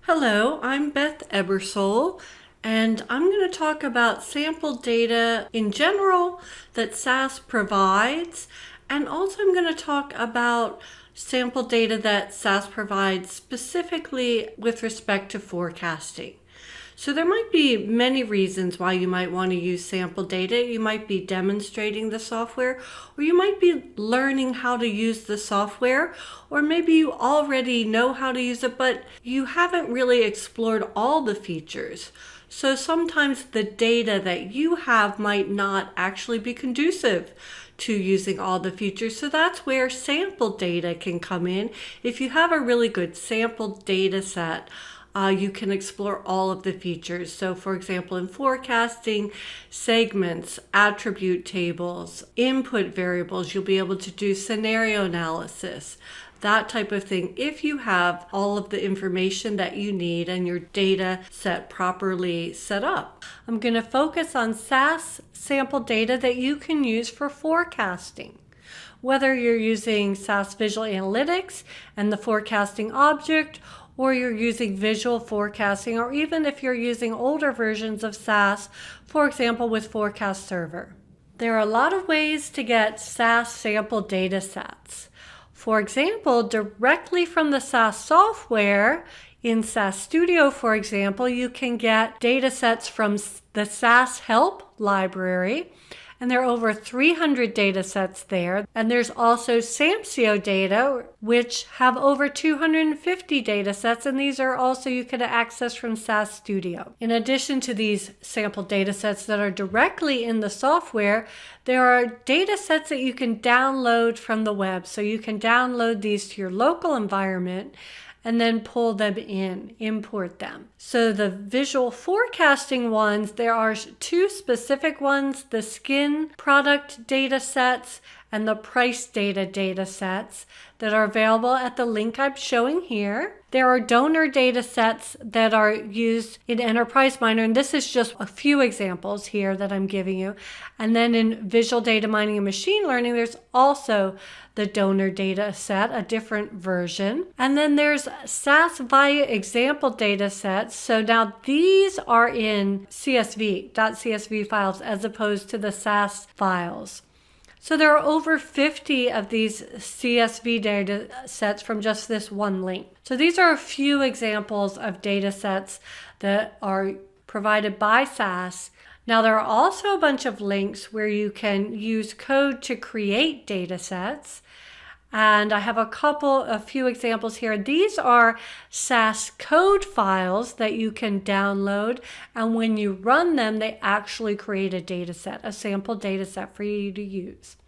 Hello, I'm Beth Ebersole, and I'm going to talk about sample data in general that SAS provides, and also I'm going to talk about sample data that SAS provides specifically with respect to forecasting. So there might be many reasons why you might want to use sample data. You might be demonstrating the software, or you might be learning how to use the software, or maybe you already know how to use it, but you haven't really explored all the features. So sometimes the data that you have might not actually be conducive to using all the features. So that's where sample data can come in. If you have a really good sample data set, you can explore all of the features. So for example, in forecasting, segments, attribute tables, input variables, you'll be able to do scenario analysis, that type of thing, if you have all of the information that you need and your data set properly set up. I'm going to focus on SAS sample data that you can use for forecasting. Whether you're using SAS Visual Analytics and the forecasting object, or you're using visual forecasting, or even if you're using older versions of SAS, for example with Forecast Server. There are a lot of ways to get SAS sample data sets. For example, directly from the SAS software, in SAS Studio, for example, you can get data sets from the SAS Help library. And there are over 300 data sets there. And there's also SAMSIO data, which have over 250 data sets. And these are also you can access from SAS Studio. In addition to these sample data sets that are directly in the software, there are data sets that you can download from the web. So you can download these to your local environment and then pull them in, import them. So the visual forecasting ones, there are two specific ones, the skin product data sets and the price data sets that are available at the link I'm showing here. There are donor data sets that are used in Enterprise Miner, and this is just a few examples here that I'm giving you. And then in Visual Data Mining and Machine Learning, there's also the donor data set, a different version. And then there's SAS Viya example data sets. So now these are in .csv files as opposed to the SAS files. So there are over 50 of these CSV data sets from just this one link. So these are a few examples of data sets that are provided by SAS. Now there are also a bunch of links where you can use code to create data sets. And I have a few examples here. These are SAS code files that you can download. And when you run them, they actually create a data set, a sample data set for you to use.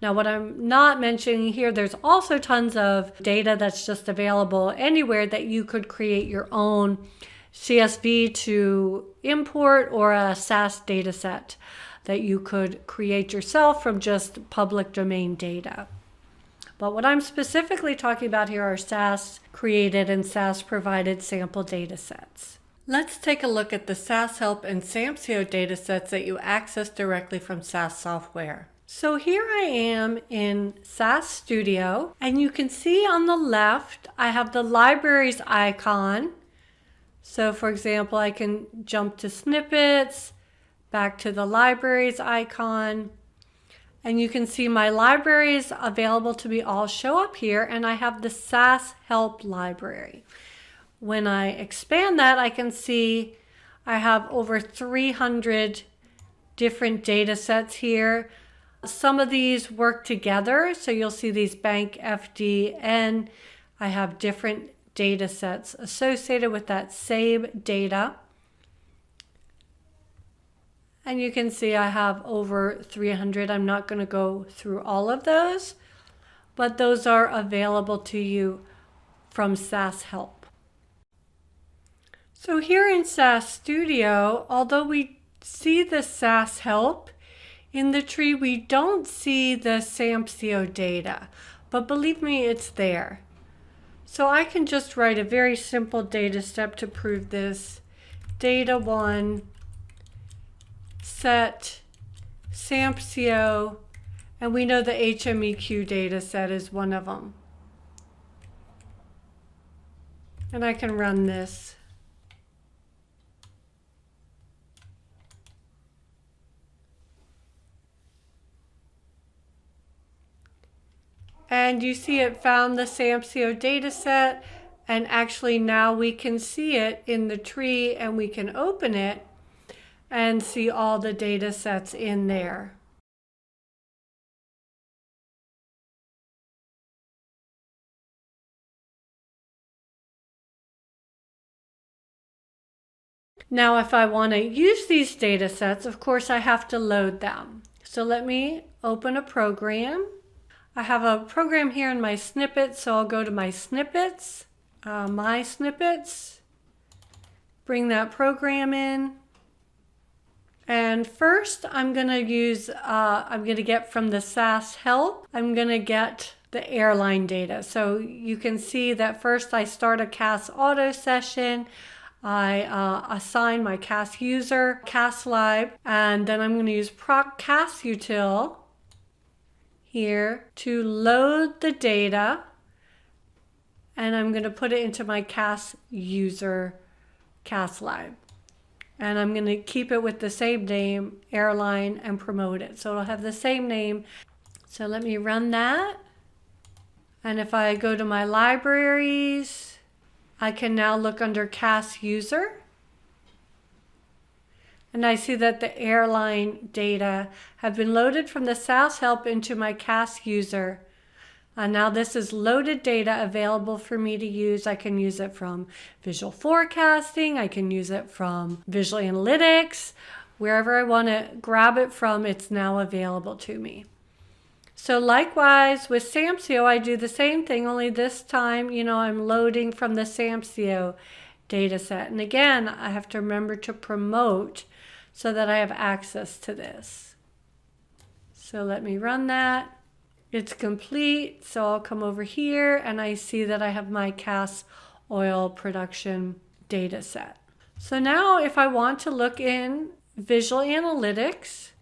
Now, what I'm not mentioning here, there's also tons of data that's just available anywhere that you could create your own CSV to import or a SAS data set that you could create yourself from just public domain data. But what I'm specifically talking about here are SAS created and SAS provided sample data sets. Let's take a look at the SAS Help and SAMSIO data sets that you access directly from SAS software. So here I am in SAS Studio, and you can see on the left I have the libraries icon. So for example, I can jump to snippets, back to the libraries icon, and you can see my libraries available to me all show up here, and I have the SAS Help library. When I expand that, I can see I have over 300 different data sets here. Some of these work together, so you'll see these bank FDN. I have different data sets associated with that same data. And you can see I have over 300. I'm not going to go through all of those, but those are available to you from SAS Help. So here in SAS Studio, although we see the SAS Help in the tree, we don't see the SAMSIO data, but believe me, it's there. So I can just write a very simple data step to prove this. Data 1 set SAMSIO, and we know the HMEQ data set is one of them. And I can run this. And you see it found the SAMSIO data set, and actually now we can see it in the tree, and we can open it and see all the data sets in there. Now if I want to use these data sets, of course I have to load them. So let me open a program. I have a program here in my snippets, so I'll go to my snippets, bring that program in. And first I'm going to use, I'm going to get from the SAS help, I'm going to get the airline data. So you can see that first I start a CAS auto session. I assign my CAS user, CASLib, and then I'm going to use proc CAS util here to load the data, and I'm going to put it into my CAS user CASLib. And I'm going to keep it with the same name, airline, and promote it. So it'll have the same name. So let me run that. And if I go to my libraries, I can now look under CAS user. And I see that the airline data have been loaded from the SAS help into my CAS user. Now this is loaded data available for me to use. I can use it from visual forecasting. I can use it from visual analytics. Wherever I want to grab it from, it's now available to me. So likewise with SAMSIO, I do the same thing, only this time, I'm loading from the SAMSIO data set. And again, I have to remember to promote so that I have access to this. So let me run that. It's complete, so I'll come over here and I see that I have my CAS oil production data set. So now if I want to look in visual analytics,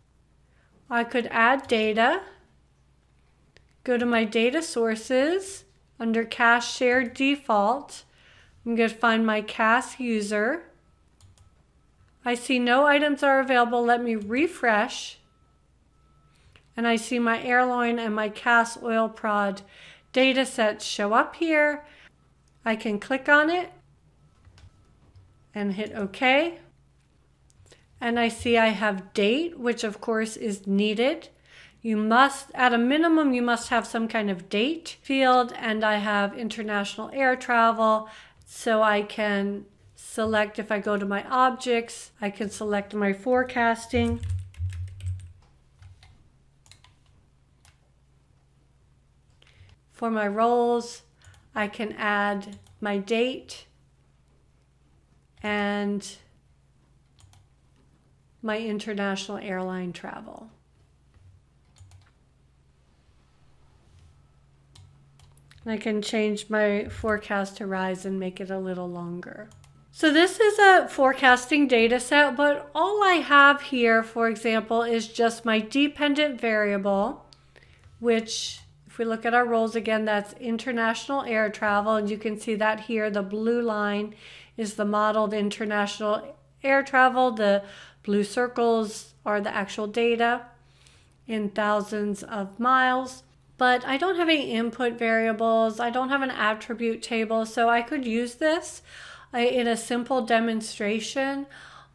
I could add data, go to my data sources, under CAS shared default, I'm going to find my CAS user. I see no items are available, let me refresh. And I see my airline and my CAS oil prod data sets show up here. I can click on it and hit OK. And I see I have date, which of course is needed. You must, at a minimum, you must have some kind of date field, and I have international air travel, so I can select, if I go to my objects, I can select my forecasting. For my roles, I can add my date and my international airline travel. And I can change my forecast to rise and make it a little longer. So this is a forecasting data set, but all I have here, for example, is just my dependent variable, which if we look at our roles again, that's international air travel, and you can see that here, the blue line is the modeled international air travel. The blue circles are the actual data in thousands of miles. But I don't have any input variables. I don't have an attribute table, so I could use this in a simple demonstration,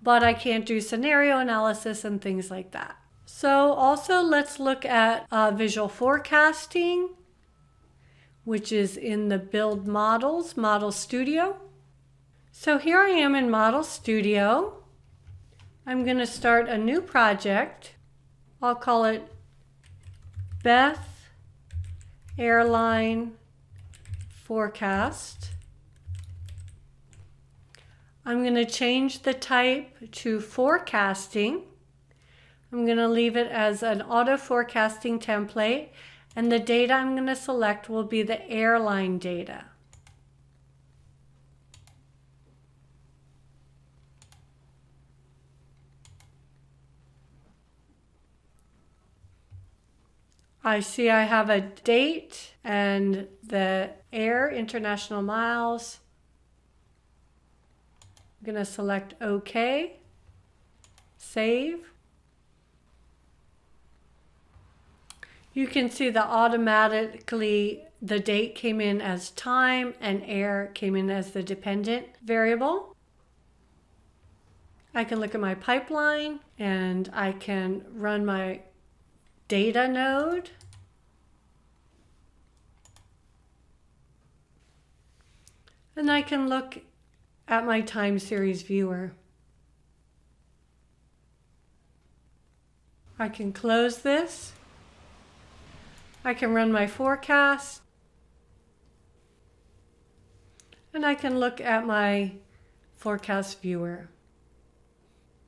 but I can't do scenario analysis and things like that. So also let's look at visual forecasting, which is in the Build Models, Model Studio. So here I am in Model Studio. I'm going to start a new project. I'll call it Beth Airline Forecast. I'm going to change the type to forecasting. I'm going to leave it as an auto forecasting template, and the data I'm going to select will be the airline data. I see I have a date and the air, international miles. I'm going to select OK, save. You can see that automatically the date came in as time and air came in as the dependent variable. I can look at my pipeline and I can run my data node. And I can look at my time series viewer. I can close this. I can run my forecast. And I can look at my forecast viewer.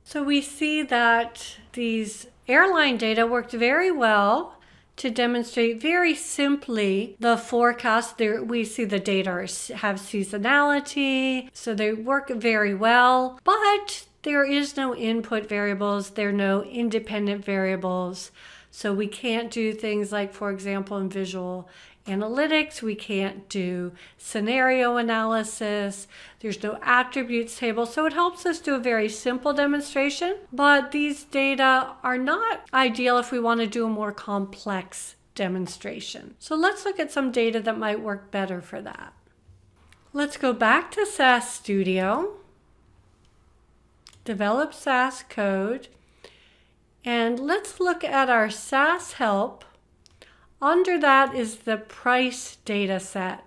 So we see that these airline data worked very well to demonstrate very simply the forecast. There we see the data have seasonality, so they work very well, but there is no input variables, there are no independent variables. So we can't do things like, for example, in visual analytics, we can't do scenario analysis. There's no attributes table. So it helps us do a very simple demonstration, but these data are not ideal if we want to do a more complex demonstration. So let's look at some data that might work better for that. Let's go back to SAS Studio, develop SAS code, and let's look at our SAS help. Under that is the price data set.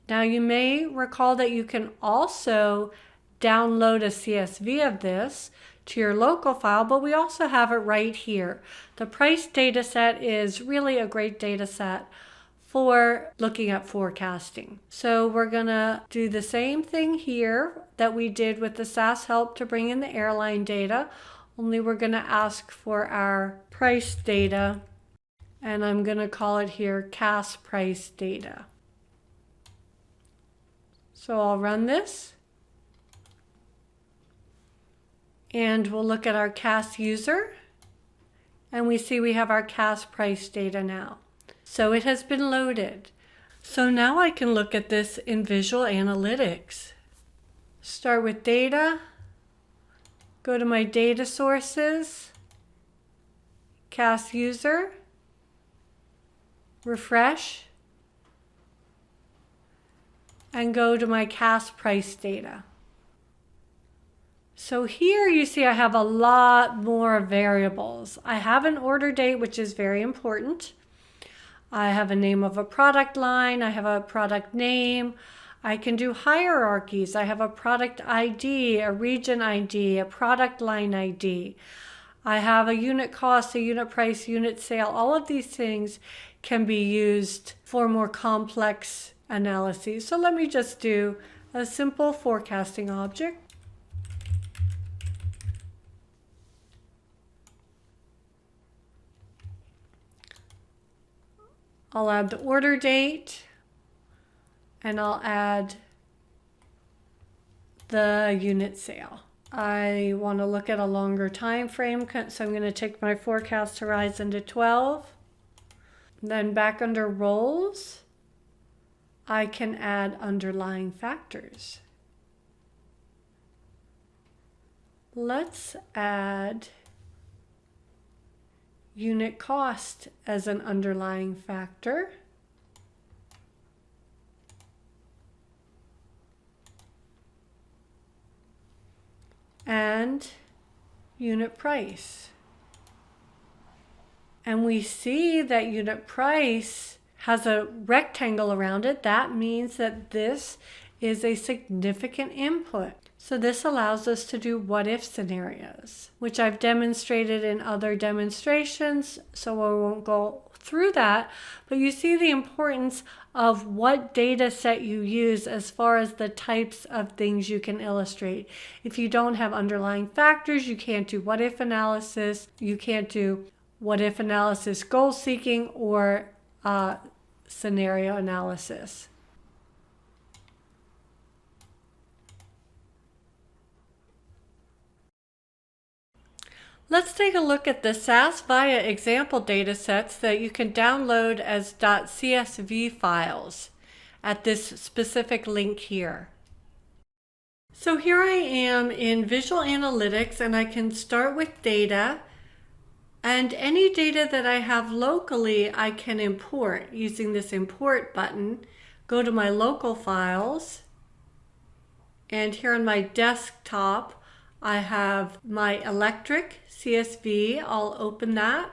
Now you may recall that you can also download a CSV of this to your local file, but we also have it right here. The price data set is really a great data set for looking at forecasting. So we're gonna do the same thing here that we did with the SAS help to bring in the airline data, only we're gonna ask for our price data. And I'm going to call it here CAS price data. So I'll run this. And we'll look at our CAS user. And we see we have our CAS price data now. So it has been loaded. So now I can look at this in Visual Analytics. Start with data. Go to my data sources. CAS user. Refresh, and go to my CAS price data. So here you see I have a lot more variables. I have an order date, which is very important. I have a name of a product line. I have a product name. I can do hierarchies. I have a product ID, a region ID, a product line ID. I have a unit cost, a unit price, unit sale. All of these things can be used for more complex analyses. So let me just do a simple forecasting object. I'll add the order date, and I'll add the unit sale. I want to look at a longer time frame, so I'm going to take my forecast horizon to 12. Then back under roles, I can add underlying factors. Let's add unit cost as an underlying factor. And unit price. And we see that unit price has a rectangle around it. That means that this is a significant input. So this allows us to do what-if scenarios, which I've demonstrated in other demonstrations, so I won't go through that. But you see the importance of what data set you use as far as the types of things you can illustrate. If you don't have underlying factors, you can't do what-if analysis, you can't do what-if analysis goal seeking, or scenario analysis. Let's take a look at the SAS Viya example data sets that you can download as .csv files at this specific link here. So here I am in Visual Analytics, and I can start with data, and any data that I have locally I can import using this import button. Go to my local files, and here on my desktop I have my electric CSV. I'll open that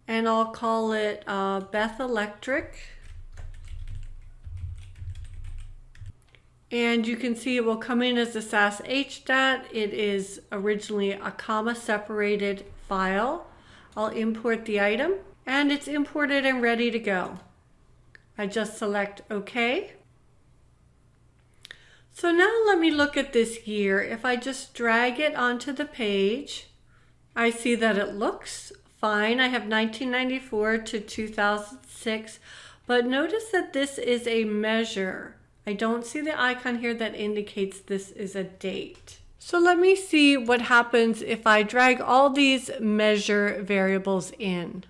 and I'll call it Beth Electric. And you can see it will come in as a SAS HDAT. It is originally a comma separated file. I'll import the item, and it's imported and ready to go. I just select OK. So now let me look at this year. If I just drag it onto the page, I see that it looks fine. I have 1994 to 2006, but notice that this is a measure. I don't see the icon here that indicates this is a date. So let me see what happens if I drag all these measure variables in.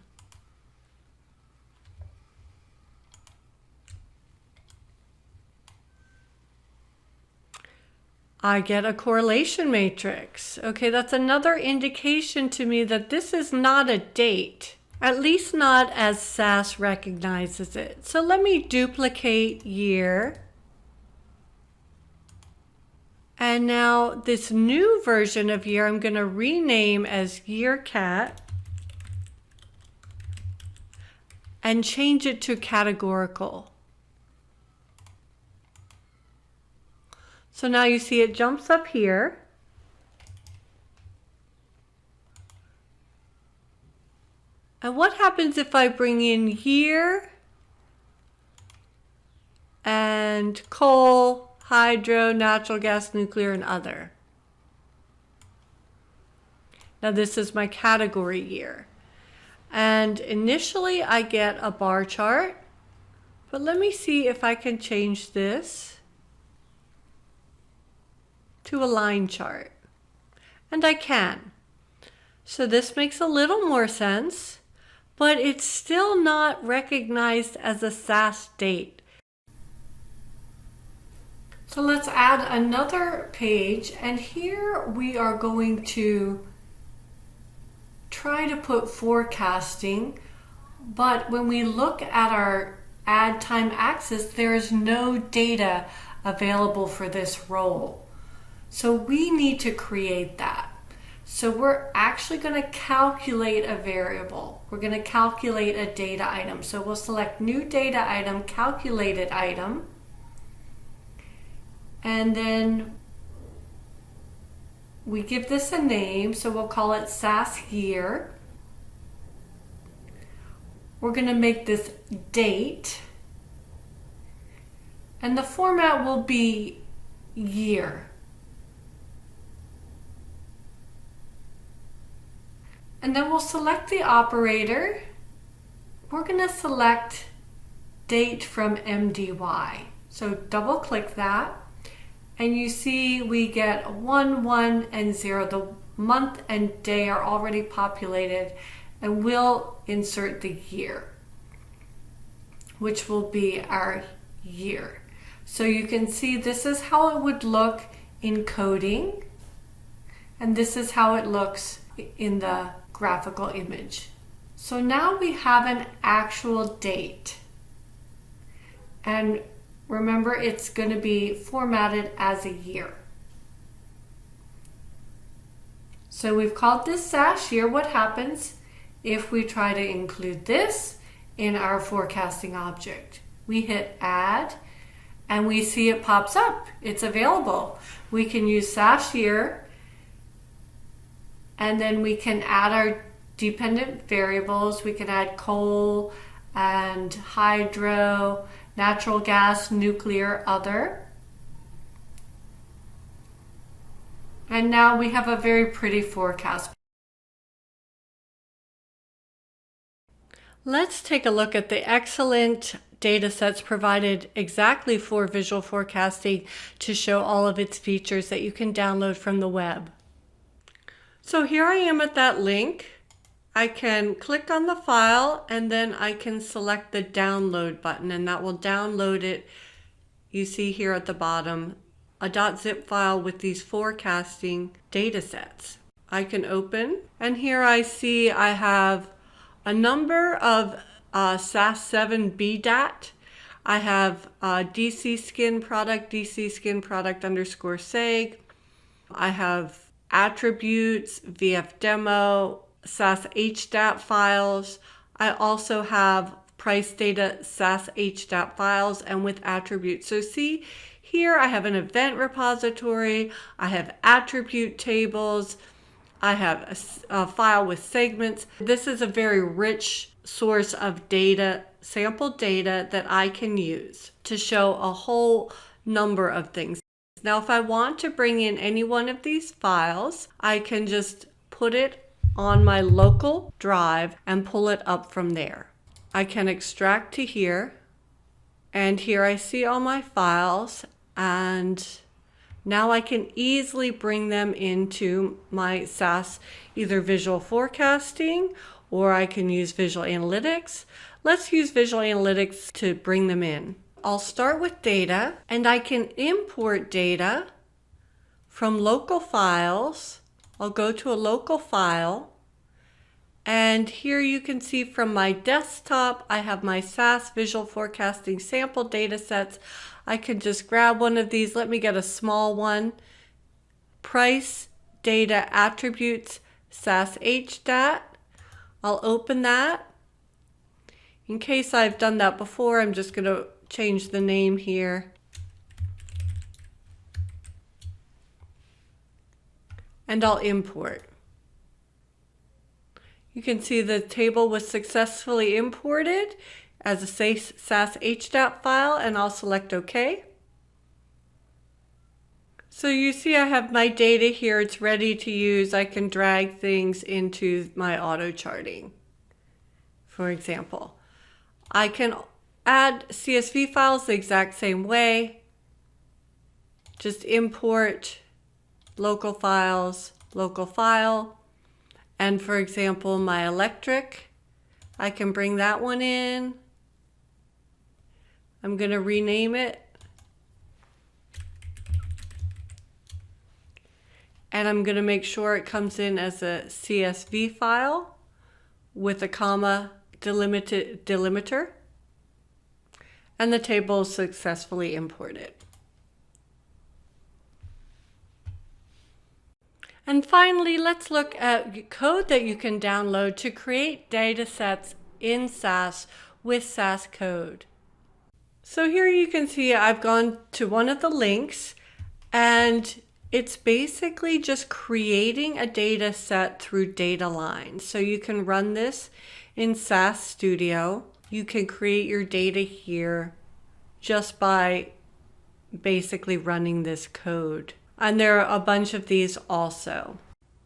I get a correlation matrix. Okay, that's another indication to me that this is not a date, at least not as SAS recognizes it. So let me duplicate year. And now this new version of year I'm going to rename as YearCat and change it to categorical. So now you see it jumps up here. And what happens if I bring in year and coal, hydro, natural gas, nuclear, and other? Now this is my category year. And initially I get a bar chart, but let me see if I can change this to a line chart. And I can. So this makes a little more sense, but it's still not recognized as a SAS date. So let's add another page, and here we are going to try to put forecasting, but when we look at our add time axis, there is no data available for this role. So we need to create that. So we're actually going to calculate a variable. We're going to calculate a data item. So we'll select new data item, calculated item. And then we give this a name, so we'll call it SAS year. We're going to make this date, and the format will be year. And then we'll select the operator. We're going to select date from MDY. So double click that. And you see we get 1, 1, and 0. The month and day are already populated, and we'll insert the year, which will be our year. So you can see this is how it would look in coding, and this is how it looks in the graphical image. So now we have an actual date. And remember, it's going to be formatted as a year. So we've called this SAS year. What happens if we try to include this in our forecasting object? We hit add, and we see it pops up. It's available. We can use SAS year, and then we can add our dependent variables. We can add coal and hydro, natural gas, nuclear, other. And now we have a very pretty forecast. Let's take a look at the excellent data sets provided exactly for visual forecasting to show all of its features that you can download from the web. So here I am at that link. I can click on the file, and then I can select the download button, and that will download it you see here at the bottom a .zip file with these forecasting data sets. I can open, and here I see I have a number of SAS 7 BDAT. I have DC Skin Product underscore SEG. I have attributes, VF demo, SAS HDAT files. I also have price data SAS HDAT files and with attributes. So see here I have an event repository, I have attribute tables, I have a file with segments. This is a very rich source of data, sample data that I can use to show a whole number of things. Now, if I want to bring in any one of these files, I can just put it on my local drive and pull it up from there. I can extract to here, and here I see all my files, and now I can easily bring them into my SAS, either visual forecasting, or I can use visual analytics. Let's use visual analytics to bring them in. I'll start with data, and I can import data from local files. I'll go to a local file, and here you can see from my desktop, I have my SAS visual forecasting sample data sets. I can just grab one of these. Let me get a small one. Price, data, attributes, SAS HDAT. I'll open that. In case I've done that before, I'm just going to change the name here. And I'll import. You can see the table was successfully imported as a SAS HDAT file, and I'll select OK. So you see I have my data here. It's ready to use. I can drag things into my auto charting, for example. I can add CSV files the exact same way. Just import local files, local file. And for example, my electric, I can bring that one in. I'm going to rename it. And I'm going to make sure it comes in as a CSV file with a comma delimiter. And the table is successfully imported. And finally, let's look at code that you can download to create data sets in SAS with SAS Code. So here you can see I've gone to one of the links, and it's basically just creating a data set through data lines. So you can run this in SAS Studio. You can create your data here just by basically running this code. And there are a bunch of these also.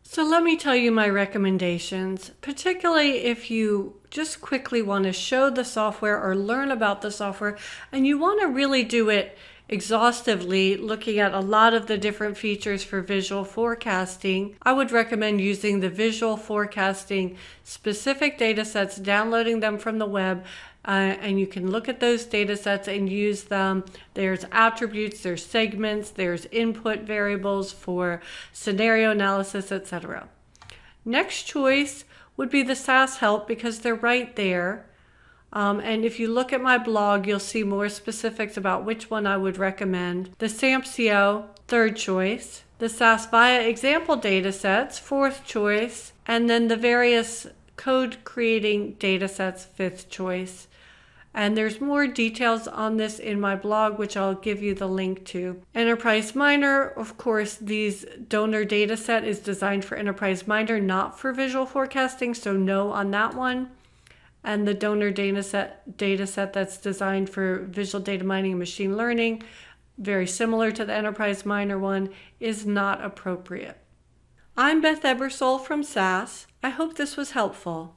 So let me tell you my recommendations, particularly if you just quickly want to show the software or learn about the software, and you want to really do it exhaustively, looking at a lot of the different features for visual forecasting. I would recommend using the visual forecasting specific data sets, downloading them from the web, and you can look at those data sets and use them. There's attributes, there's segments, there's input variables for scenario analysis, etc. Next choice would be the SAS help, because they're right there. And if you look at my blog, you'll see more specifics about which one I would recommend. The SAMPSIO, third choice. The SAS VIA example data sets, fourth choice. And then the various code creating data sets, fifth choice. And there's more details on this in my blog, which I'll give you the link to. Enterprise Miner, of course, these donor data set is designed for Enterprise Miner, not for visual forecasting, so no on that one. And the donor data set that's designed for visual data mining and machine learning, very similar to the Enterprise Miner one, is not appropriate. I'm Beth Ebersole from SAS. I hope this was helpful.